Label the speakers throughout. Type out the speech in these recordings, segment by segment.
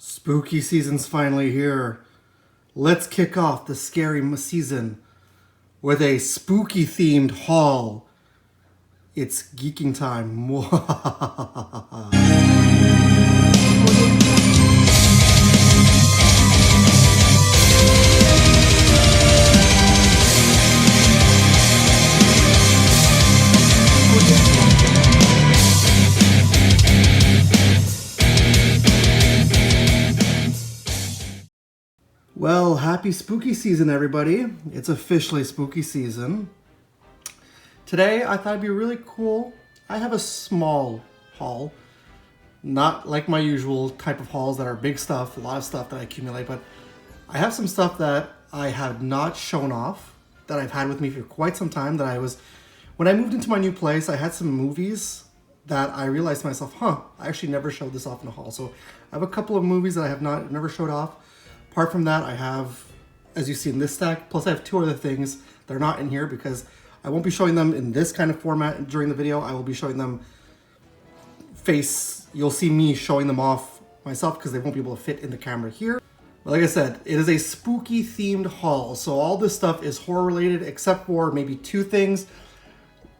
Speaker 1: Spooky season's finally here. Let's kick off the scary season with a spooky themed haul. It's geeking time. Well, happy spooky season, everybody. It's officially spooky season. Today, I thought it'd be really cool. I have a small haul, not like my usual type of hauls that are big stuff, a lot of stuff that I accumulate, but I have some stuff that I have not shown off, that I've had with me for quite some time, when I moved into my new place, I had some movies that I realized to myself, I actually never showed this off in a haul. So I have a couple of movies that I have never showed off. Apart from that, I have, as you see in this stack, plus I have two other things that are not in here because I won't be showing them in this kind of format during the video. I will be showing them you'll see me showing them off myself because they won't be able to fit in the camera here. But like I said, it is a spooky themed haul. So all this stuff is horror related except for maybe two things.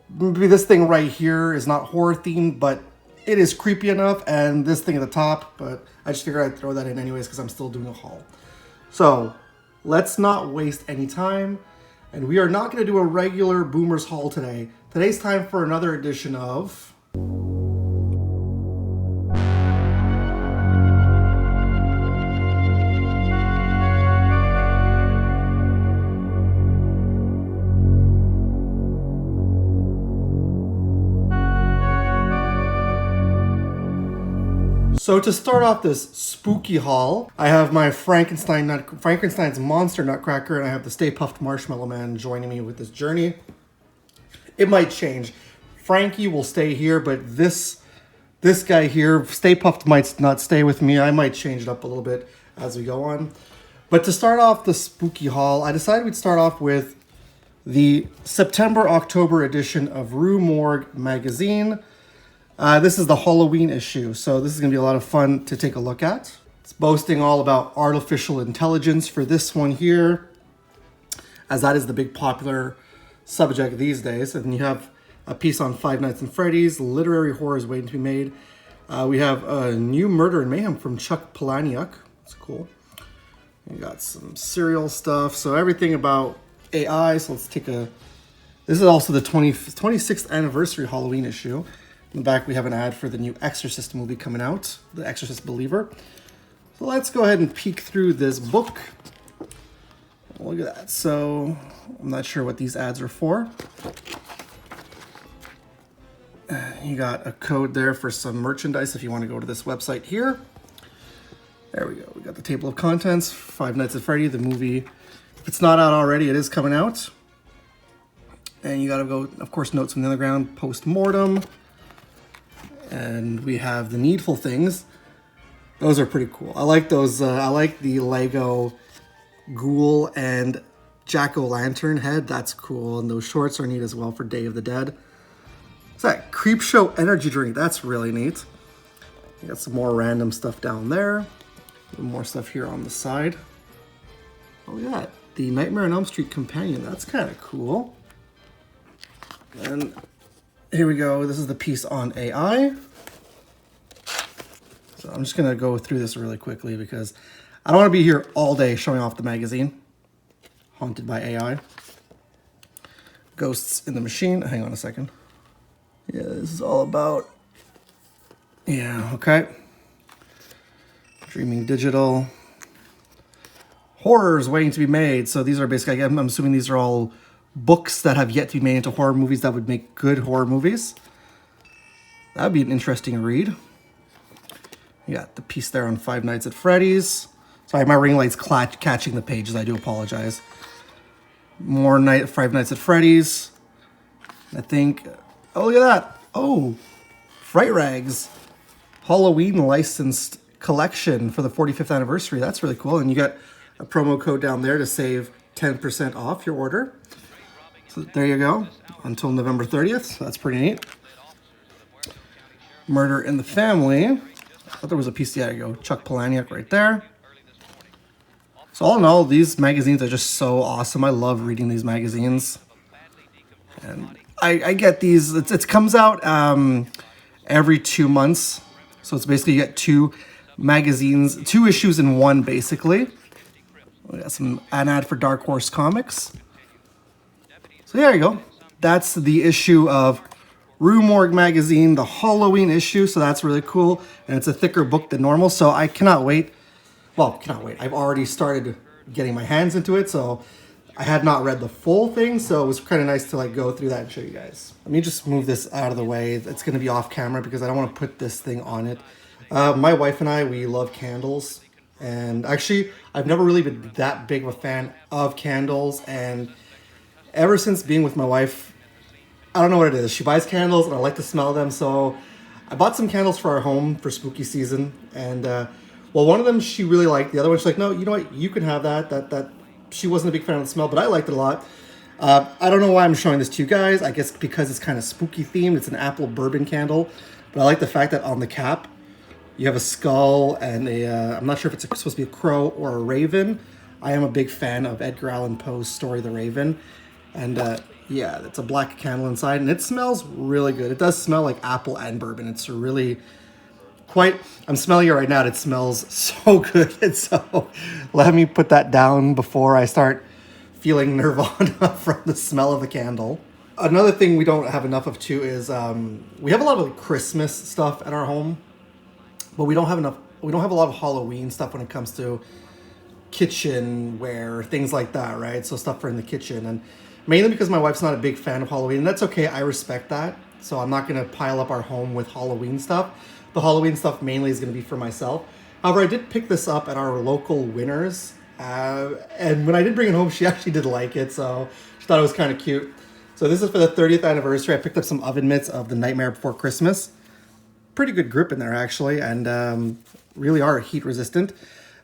Speaker 1: Maybe this thing right here is not horror themed, but it is creepy enough, and this thing at the top, but I just figured I'd throw that in anyways because I'm still doing a haul. So let's not waste any time, and we are not going to do a regular Boomers haul today. Today's time for another edition of... So to start off this spooky haul, I have my Frankenstein's Monster Nutcracker, and I have the Stay Puft Marshmallow Man joining me with this journey. It might change. Frankie will stay here, but this guy here, Stay Puft, might not stay with me. I might change it up a little bit as we go on. But to start off the spooky haul, I decided we'd start off with the September-October edition of Rue Morgue magazine. This is the Halloween issue, so this is going to be a lot of fun to take a look at. It's boasting all about artificial intelligence for this one here, as that is the big popular subject these days. And you have a piece on Five Nights at Freddy's, literary horrors waiting to be made. We have a new Murder and Mayhem from Chuck Palahniuk. That's cool. We got some serial stuff, so everything about AI. So let's take a... This is also the 26th anniversary Halloween issue. In the back, we have an ad for the new Exorcist movie coming out, The Exorcist Believer. So let's go ahead and peek through this book. Look at that. So I'm not sure what these ads are for. You got a code there for some merchandise if you want to go to this website here. There we go. We got the table of contents, Five Nights at Freddy, the movie. If it's not out already, it is coming out. And you got to go, of course, Notes from the Underground, Post-Mortem. And we have the Needful Things. Those are pretty cool. I like those. I like the Lego Ghoul and Jack-o'-lantern head. That's cool. And those shorts are neat as well for Day of the Dead. What's that? Creepshow energy drink. That's really neat. You got some more random stuff down there. More stuff here on the side. Oh, look at that. The Nightmare on Elm Street companion. That's kind of cool. And here we go. This is the piece on AI. So I'm just going to go through this really quickly because I don't want to be here all day showing off the magazine. Haunted by AI. Ghosts in the Machine. Hang on a second. Yeah, this is all about... Yeah, okay. Dreaming Digital. Horrors waiting to be made. So these are basically, I'm assuming these are all books that have yet to be made into horror movies that would make good horror movies. That would be an interesting read. You got the piece there on Five Nights at Freddy's. Sorry, my ring light's catching the pages. I do apologize. More Five Nights at Freddy's. I think... Oh, look at that. Oh, Fright Rags. Halloween licensed collection for the 45th anniversary. That's really cool. And you got a promo code down there to save 10% off your order. So there you go, until November 30th. So that's pretty neat. Murder in the Family. I thought there was a piece. There you go. Chuck Palahniuk right there. So all in all, these magazines are just so awesome. I love reading these magazines. And I get these. It comes out every 2 months. So it's basically you get two magazines, 2 issues in one, basically. We got an ad for Dark Horse Comics. So there you go. That's the issue of Rue Morgue magazine, the Halloween issue. So that's really cool. And it's a thicker book than normal. So I cannot wait. Well, cannot wait. I've already started getting my hands into it. So I had not read the full thing. So it was kind of nice to like go through that and show you guys. Let me just move this out of the way. It's going to be off camera because I don't want to put this thing on it. My wife and I, we love candles. And actually, I've never really been that big of a fan of candles. And ever since being with my wife, I don't know what it is. She buys candles and I like to smell them. So I bought some candles for our home for spooky season. And well, one of them she really liked. The other one she's like, no, you know what? You can have that. That she wasn't a big fan of the smell, but I liked it a lot. I don't know why I'm showing this to you guys. I guess because it's kind of spooky themed. It's an apple bourbon candle. But I like the fact that on the cap, you have a skull and I'm not sure if it's supposed to be a crow or a raven. I am a big fan of Edgar Allan Poe's story, The Raven. And yeah, it's a black candle inside and it smells really good. It does smell like apple and bourbon. It's really quite, I'm smelling it right now and it smells so good. And so let me put that down before I start feeling nirvana from the smell of the candle. Another thing we don't have enough of too is we have a lot of Christmas stuff at our home. But we don't have a lot of Halloween stuff when it comes to kitchenware, things like that, right? So stuff for in the kitchen. And mainly because my wife's not a big fan of Halloween. And that's okay, I respect that. So I'm not gonna pile up our home with Halloween stuff. The Halloween stuff mainly is gonna be for myself. However, I did pick this up at our local Winners. And when I did bring it home, she actually did like it. So she thought it was kind of cute. So this is for the 30th anniversary. I picked up some oven mitts of The Nightmare Before Christmas. Pretty good grip in there actually, and really are heat resistant.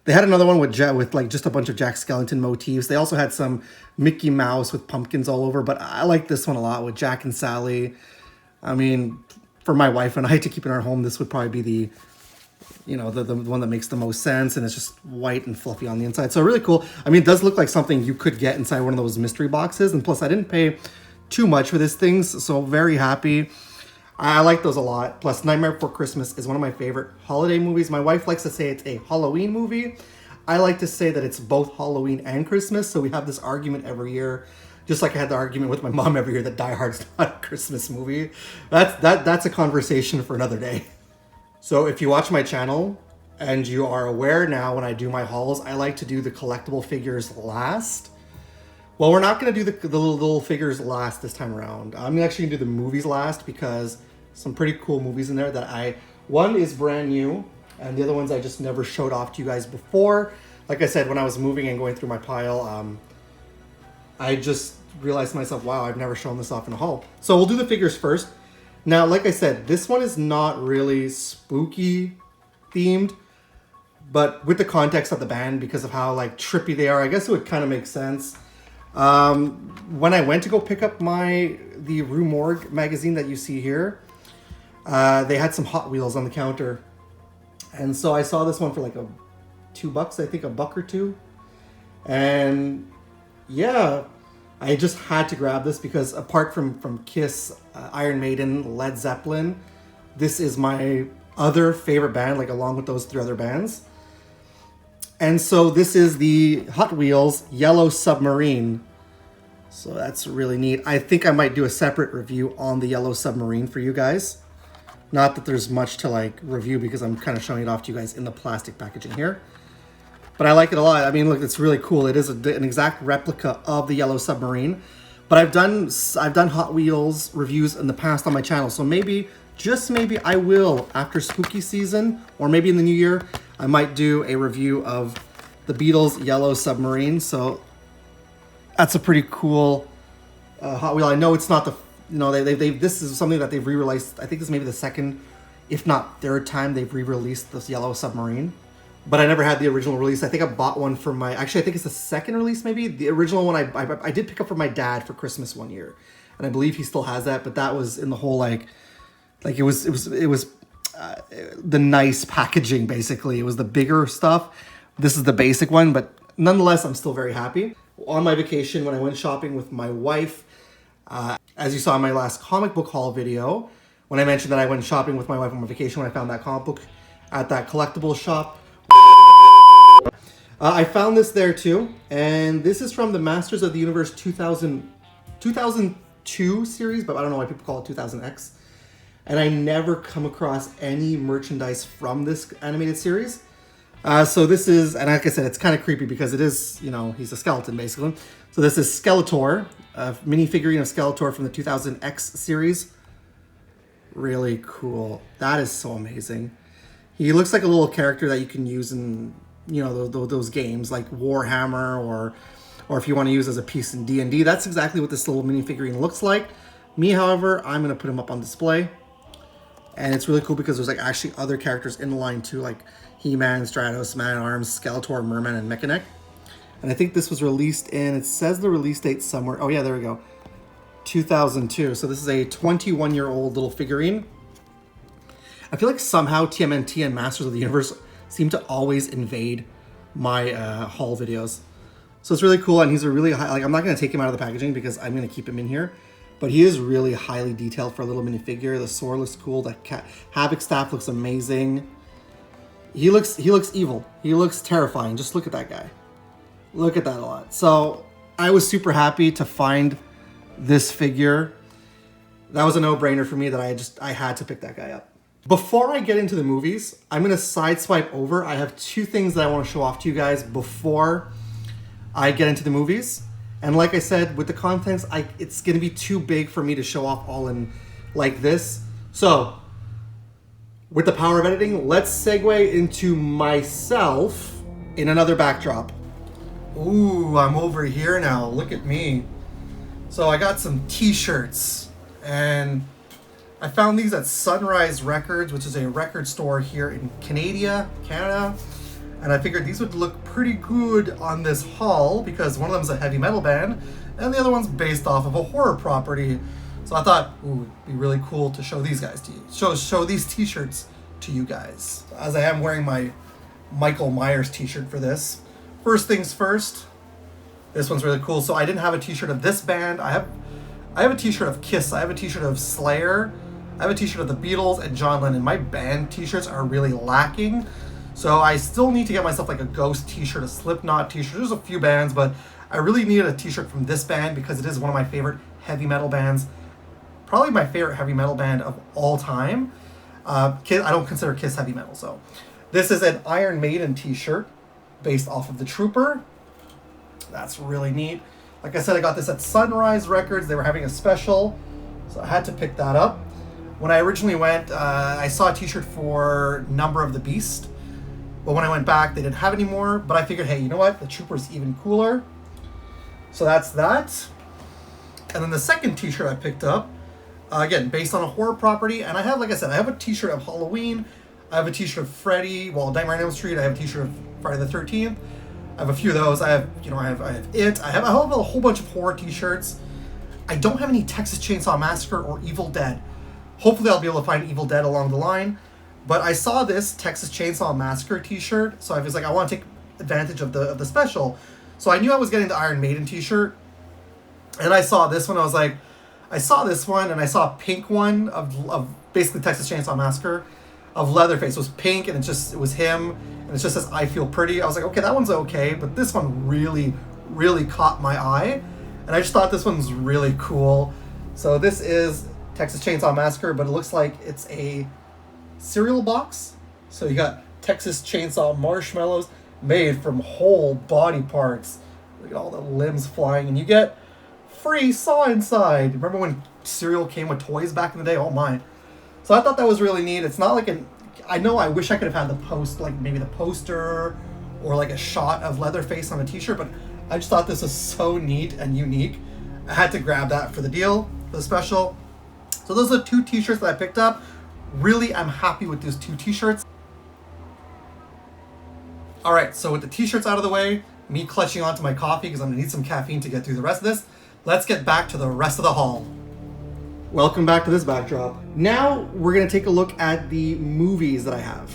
Speaker 1: They had another one with like just a bunch of Jack Skellington motifs. They also had some Mickey Mouse with pumpkins all over, but I like this one a lot with Jack and Sally. I mean, for my wife and I to keep in our home, this would probably be the one that makes the most sense, and it's just white and fluffy on the inside. So really cool. I mean, it does look like something you could get inside one of those mystery boxes, and plus I didn't pay too much for this thing, so very happy. I like those a lot. Plus, Nightmare Before Christmas is one of my favorite holiday movies. My wife likes to say it's a Halloween movie. I like to say that it's both Halloween and Christmas. So we have this argument every year. Just like I had the argument with my mom every year that Die Hard's not a Christmas movie. That's a conversation for another day. So if you watch my channel and you are aware now when I do my hauls, I like to do the collectible figures last. Well, we're not going to do the little figures last this time around. I'm actually going to do the movies last because some pretty cool movies in there that one is brand new and the other ones I just never showed off to you guys before. Like I said, when I was moving and going through my pile, I just realized to myself, wow, I've never shown this off in a haul. So we'll do the figures first. Now, like I said, this one is not really spooky themed, but with the context of the band, because of how like trippy they are, I guess it would kind of make sense. When I went to go pick up the Rue Morgue magazine that you see here, they had some Hot Wheels on the counter. And so I saw this one for like $2, I think, $1 or $2. And yeah, I just had to grab this because apart from Kiss, Iron Maiden, Led Zeppelin, this is my other favorite band, like along with those 3 other bands. And so this is the Hot Wheels Yellow Submarine. So that's really neat. I think I might do a separate review on the Yellow Submarine for you guys. Not that there's much to like review because I'm kind of showing it off to you guys in the plastic packaging here. But I like it a lot. I mean, look, it's really cool. It is an exact replica of the Yellow Submarine. But I've done Hot Wheels reviews in the past on my channel. So maybe, just maybe, I will, after spooky season, or maybe in the new year, I might do a review of the Beatles Yellow Submarine. So that's a pretty cool Hot Wheel. I know it's not the, this is something that they've re-released. I think this may be the second, if not third time they've re-released this Yellow Submarine. But I never had the original release. I think I bought one for actually I think it's the second release maybe. The original one I did pick up for my dad for Christmas one year. And I believe he still has that, but that was in the whole like it was the nice packaging, basically. It was the bigger stuff. This is the basic one, but nonetheless, I'm still very happy. On my vacation, when I went shopping with my wife, as you saw in my last comic book haul video, when I mentioned that I went shopping with my wife on my vacation when I found that comic book at that collectible shop, I found this there too, and this is from the Masters of the Universe 2002 series, but I don't know why people call it 2000X. And I never come across any merchandise from this animated series. So this is, and like I said, it's kind of creepy because it is, you know, he's a skeleton basically. So this is Skeletor, a minifigurine of Skeletor from the 2000X series. Really cool. That is so amazing. He looks like a little character that you can use in, you know, those games like Warhammer, or if you want to use as a piece in D&D. That's exactly what this little minifigurine looks like. Me, however, I'm going to put him up on display. And it's really cool because there's like actually other characters in the line too, like He-Man, Stratos, Man-at-Arms, Skeletor, Merman, and Mechanic. And I think this was released in, it says the release date somewhere. Oh yeah, there we go. 2002. So this is a 21-year-old little figurine. I feel like somehow TMNT and Masters of the Universe seem to always invade my haul videos. So it's really cool, and he's a really high, like I'm not going to take him out of the packaging because I'm going to keep him in here. But he is really highly detailed for a little minifigure. The sword looks cool. The Havoc staff looks amazing. He looks evil. He looks terrifying. Just look at that guy. Look at that a lot. So I was super happy to find this figure. That was a no-brainer for me that I had to pick that guy up. Before I get into the movies, I'm going to sideswipe over. I have two things that I want to show off to you guys before I get into the movies. And like I said, with the contents, it's going to be too big for me to show off all in like this. So, with the power of editing, let's segue into myself in another backdrop. Ooh, I'm over here now. Look at me. So I got some t-shirts, and I found these at Sunrise Records, which is a record store here in Canada. And I figured these would look pretty good on this haul because one of them is a heavy metal band and the other one's based off of a horror property. So I thought, ooh, it'd be really cool to show these guys to you. Show these t-shirts to you guys. As I am wearing my Michael Myers t-shirt for this. First things first, this one's really cool. So I didn't have a t-shirt of this band. I have a t-shirt of Kiss. I have a t-shirt of Slayer. I have a t-shirt of the Beatles and John Lennon. My band t-shirts are really lacking. So I still need to get myself like a Ghost t-shirt, a Slipknot t-shirt. There's a few bands, but I really needed a t-shirt from this band because it is one of my favorite heavy metal bands. Probably my favorite heavy metal band of all time. I don't consider Kiss heavy metal, so. This is an Iron Maiden t-shirt based off of The Trooper. That's really neat. Like I said, I got this at Sunrise Records. They were having a special, so I had to pick that up. When I originally went, I saw a t-shirt for Number of the Beast. But when I went back, they didn't have any more. But I figured, hey, you know what? The Trooper's even cooler. So that's that. And then the second t-shirt I picked up, again, based on a horror property. And I have, like I said, I have a t-shirt of Halloween. I have a t-shirt of Freddy. Well, Nightmare on Elm Street. I have a t-shirt of Friday the 13th. I have a few of those. I have It. I have a whole bunch of horror t-shirts. I don't have any Texas Chainsaw Massacre or Evil Dead. Hopefully I'll be able to find Evil Dead along the line. But I saw this Texas Chainsaw Massacre t-shirt, so I was like, I want to take advantage of the special. So I knew I was getting the Iron Maiden t-shirt. And I saw this one, I was like, I saw this one, and I saw a pink one of basically Texas Chainsaw Massacre of Leatherface. It was pink, and it was him, and it just says, I feel pretty. I was like, okay, that one's okay, but this one really, really caught my eye. And I just thought this one's really cool. So this is Texas Chainsaw Massacre, but it looks like it's a cereal box. So you got Texas Chainsaw marshmallows made from whole body parts. Look at all the limbs flying, and you get free Saw inside. Remember when cereal came with toys back in the day? Oh my. So I thought that was really neat. It's not like I wish I could have had maybe the poster or like a shot of Leatherface on a t-shirt, but I just thought this was so neat and unique. I had to grab that for the deal, for the special. So those are the two t-shirts that I picked up. Really, I'm happy with these two t-shirts. All right, so with the t-shirts out of the way, me clutching onto my coffee because I'm gonna need some caffeine to get through the rest of this, let's get back to the rest of the haul. Welcome back to this backdrop. Now we're gonna take a look at the movies that I have.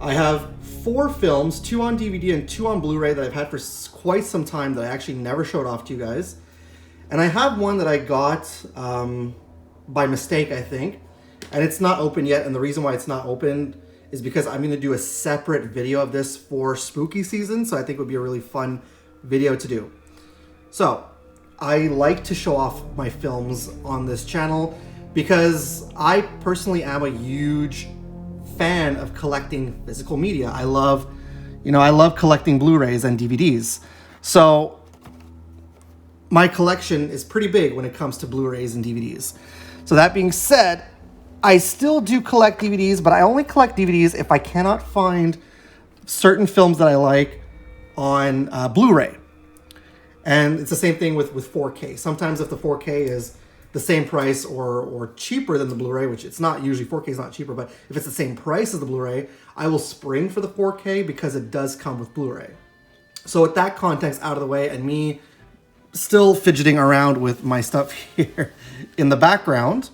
Speaker 1: I have 4 films, 2 on DVD and 2 on Blu-ray that I've had for quite some time that I actually never showed off to you guys. And I have one that I got by mistake, I think. And it's not open yet, and the reason why it's not open is because I'm gonna do a separate video of this for spooky season, so I think it would be a really fun video to do. So, I like to show off my films on this channel because I personally am a huge fan of collecting physical media. I love collecting Blu-rays and DVDs. So my collection is pretty big when it comes to Blu-rays and DVDs. So that being said, I still do collect DVDs, but I only collect DVDs if I cannot find certain films that I like on Blu-ray. And it's the same thing with 4K. Sometimes if the 4K is the same price or cheaper than the Blu-ray, which it's not usually, 4K is not cheaper, but if it's the same price as the Blu-ray, I will spring for the 4K because it does come with Blu-ray. So with that context out of the way and me still fidgeting around with my stuff here in the background,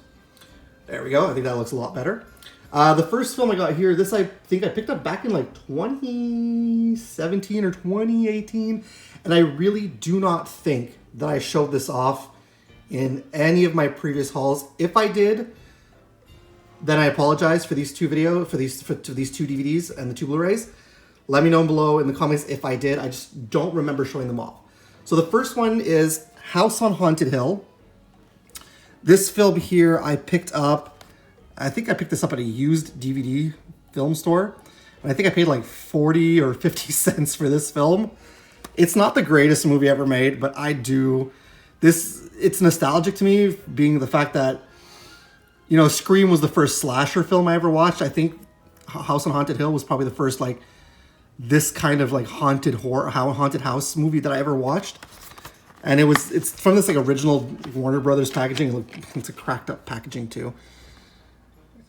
Speaker 1: there we go, I think that looks a lot better. The first film I got here, this I think I picked up back in like 2017 or 2018, and I really do not think that I showed this off in any of my previous hauls. If I did, then I apologize for these 2 videos, for these 2 DVDs and the 2 Blu-rays. Let me know below in the comments if I did. I just don't remember showing them off. So the first one is House on Haunted Hill. This film here I picked up, I think I picked this up at a used DVD film store. And I think I paid like 40 or 50 cents for this film. It's not the greatest movie ever made, but I do. It's nostalgic to me, being the fact that, you know, Scream was the first slasher film I ever watched. I think House on Haunted Hill was probably the first, like, this kind of, like, haunted house movie that I ever watched. And it's from this, like, original Warner Brothers packaging. It's a cracked up packaging, too.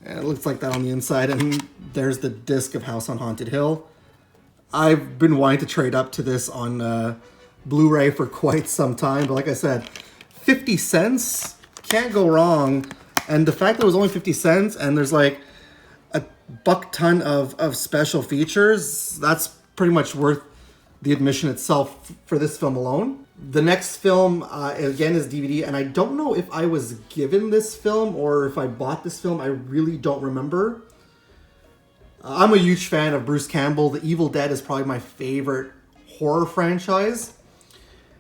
Speaker 1: And it looks like that on the inside. And there's the disc of House on Haunted Hill. I've been wanting to trade up to this on Blu-ray for quite some time. But like I said, 50 cents, can't go wrong. And the fact that it was only 50 cents and there's like a buck ton of special features, that's pretty much worth the admission itself for this film alone. The next film, again, is DVD, and I don't know if I was given this film or if I bought this film. I really don't remember. I'm a huge fan of Bruce Campbell. The Evil Dead is probably my favorite horror franchise.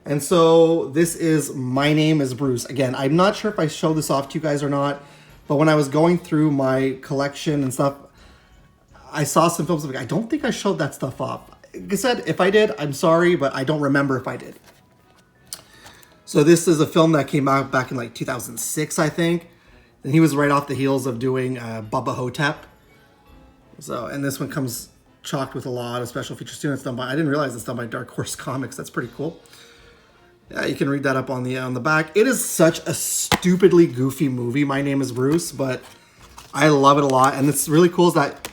Speaker 1: And so this is My Name is Bruce. Again, I'm not sure if I showed this off to you guys or not, but when I was going through my collection and stuff, I saw some films. I don't think I showed that stuff off. Like I said, if I did, I'm sorry, but I don't remember if I did. So this is a film that came out back in like 2006, I think. And he was right off the heels of doing Bubba Hotep. So, and this one comes chocked with a lot of special features too. It's done by, I didn't realize it's done by Dark Horse Comics. That's pretty cool. Yeah, you can read that up on the back. It is such a stupidly goofy movie, My Name is Bruce, but I love it a lot. And it's really cool is that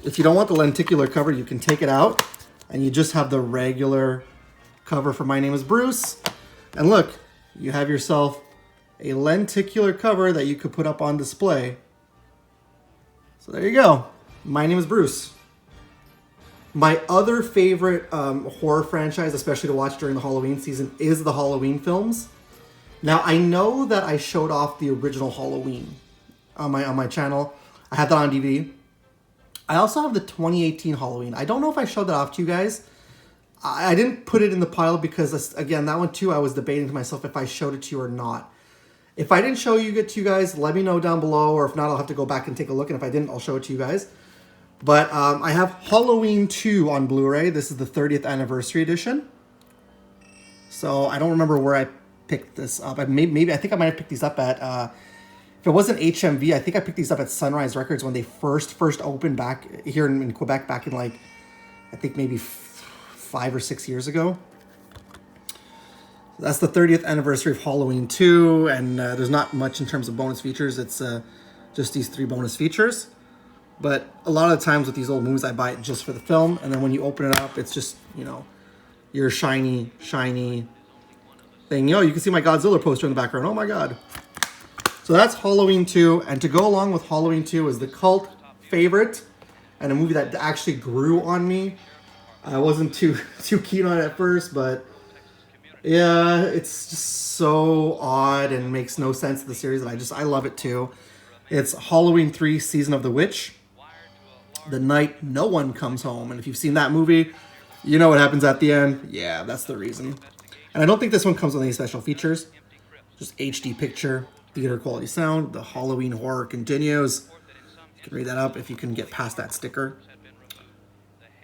Speaker 1: if you don't want the lenticular cover, you can take it out and you just have the regular cover for My Name is Bruce. And look, you have yourself a lenticular cover that you could put up on display. So there you go. My Name is Bruce. My other favorite horror franchise, especially to watch during the Halloween season, is the Halloween films. Now, I know that I showed off the original Halloween on my channel. I had that on DVD. I also have the 2018 Halloween. I don't know if I showed that off to you guys. I didn't put it in the pile because, again, that one too, I was debating to myself if I showed it to you or not. If I didn't show it to you guys, let me know down below, or if not, I'll have to go back and take a look, and if I didn't, I'll show it to you guys. But I have Halloween 2 on Blu-ray. This is the 30th anniversary edition. So I don't remember where I picked this up. I think I might have picked these up at, if it wasn't HMV, I think I picked these up at Sunrise Records when they first opened back here in Quebec back in like, I think maybe 5 or 6 years ago. That's the 30th anniversary of Halloween 2, and there's not much in terms of bonus features. It's just these 3 bonus features. But a lot of the times with these old movies, I buy it just for the film, and then when you open it up, it's just, you know, your shiny thing. You know, you can see my Godzilla poster in the background. Oh my god. So that's Halloween 2, and to go along with Halloween 2 is the cult favorite, and a movie that actually grew on me. I wasn't too keen on it at first, but yeah, it's just so odd and makes no sense to the series, and I love it too. It's Halloween 3 Season of the Witch. The night no one comes home. And if you've seen that movie, you know what happens at the end. Yeah, that's the reason. And I don't think this one comes with any special features. Just HD picture, theater quality sound. The Halloween horror continues. You can read that up if you can get past that sticker.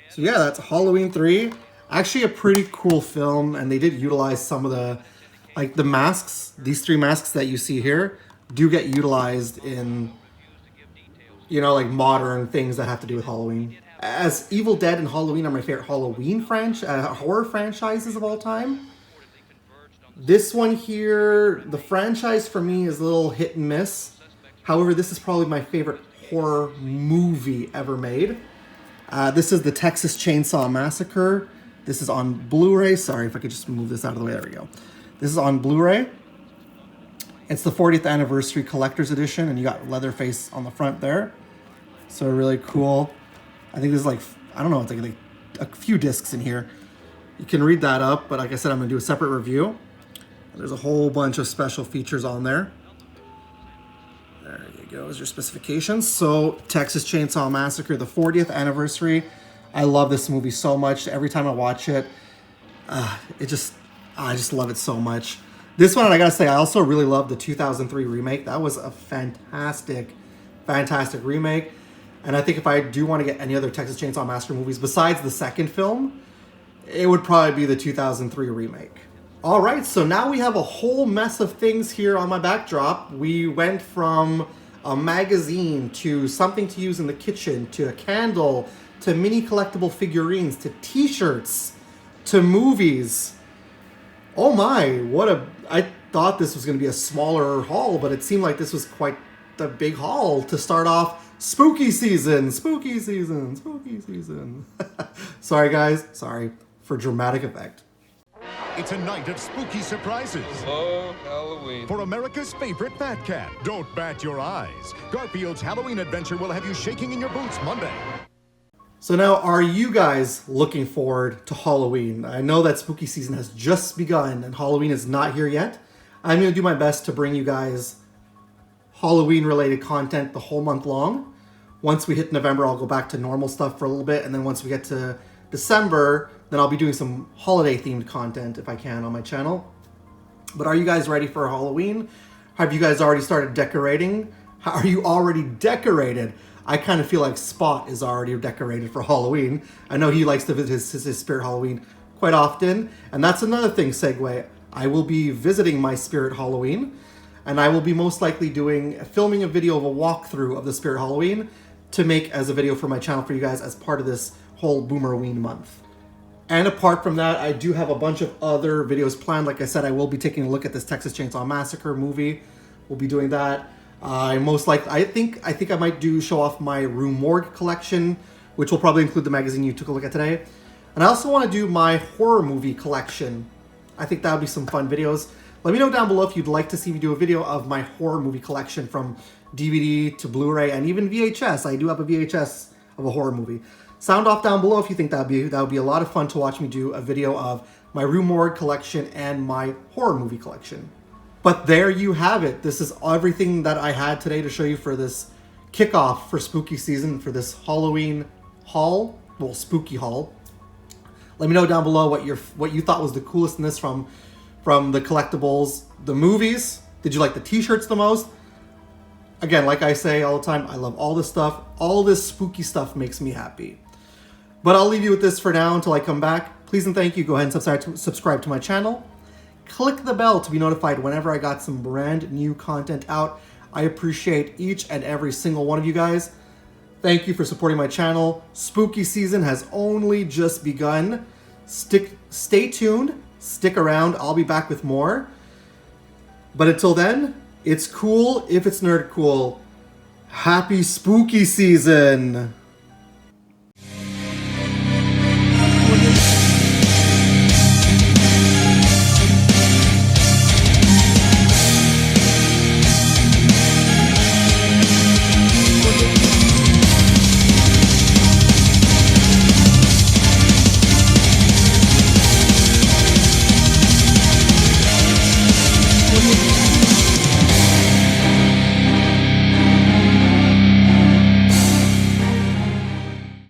Speaker 1: So yeah, that's Halloween 3. Actually a pretty cool film, and they did utilize some of the, like the masks. These 3 masks that you see here do get utilized in, you know, like modern things that have to do with Halloween. As Evil Dead and Halloween are my favorite Halloween horror franchises of all time, this one here, the franchise for me is a little hit and miss. However, this is probably my favorite horror movie ever made. This is the Texas Chainsaw Massacre. This is on Blu-ray. Sorry if I could just move this out of the way. There we go. This is on Blu-ray. It's the 40th anniversary collector's edition, and you got Leatherface on the front there. So really cool. I think there's like, I don't know, it's like a few discs in here. You can read that up, but like I said, I'm gonna do a separate review. There's a whole bunch of special features on there. There you go, is your specifications. So Texas Chainsaw Massacre, the 40th anniversary. I love this movie so much. Every time I watch it, I just love it so much. This one, I gotta say, I also really love the 2003 remake. That was a fantastic remake. And I think if I do want to get any other Texas Chainsaw Massacre movies besides the second film, it would probably be the 2003 remake. All right, so now we have a whole mess of things here on my backdrop. We went from a magazine to something to use in the kitchen to a candle to mini collectible figurines to t-shirts to movies. Oh my, I thought this was going to be a smaller haul, but it seemed like this was quite the big haul to start off spooky season. Sorry guys, sorry for dramatic effect.
Speaker 2: It's a night of spooky surprises.
Speaker 3: Oh, Halloween.
Speaker 2: For America's favorite fat cat. Don't bat your eyes. Garfield's Halloween adventure will have you shaking in your boots Monday.
Speaker 1: So now, are you guys looking forward to Halloween? I know that spooky season has just begun and Halloween is not here yet. I'm going to do my best to bring you guys Halloween-related content the whole month long. Once we hit November, I'll go back to normal stuff for a little bit, and then once we get to December, then I'll be doing some holiday-themed content if I can on my channel. But are you guys ready for Halloween? Have you guys already started decorating? Are you already decorated? I kind of feel like Spot is already decorated for Halloween. I know he likes to visit his Spirit Halloween quite often. And that's another thing, segue. I will be visiting my Spirit Halloween. And I will be most likely filming a video of a walkthrough of the Spirit Halloween to make as a video for my channel for you guys as part of this whole Boomerween month. And apart from that, I do have a bunch of other videos planned. Like I said, I will be taking a look at this Texas Chainsaw Massacre movie. We'll be doing that. I think I might show off my Rue Morgue collection, which will probably include the magazine you took a look at today. And I also want to do my horror movie collection. I think that would be some fun videos. Let me know down below if you'd like to see me do a video of my horror movie collection from DVD to Blu-ray and even VHS. I do have a VHS of a horror movie. Sound off down below if you think that would be a lot of fun to watch me do a video of my Rue Morgue collection and my horror movie collection. But there you have it. This is everything that I had today to show you for this kickoff for spooky season, for this Halloween haul, well, spooky haul. Let me know down below what you thought was the coolest in this from the collectibles, the movies. Did you like the t-shirts the most? Again, like I say all the time, I love all this stuff. All this spooky stuff makes me happy. But I'll leave you with this for now until I come back. Please and thank you. Go ahead and subscribe to my channel. Click the bell to be notified whenever I got some brand new content out. I appreciate each and every single one of you guys. Thank you for supporting my channel. Spooky season has only just begun. Stay tuned. Stick around. I'll be back with more. But until then, it's cool if it's nerd cool. Happy spooky season.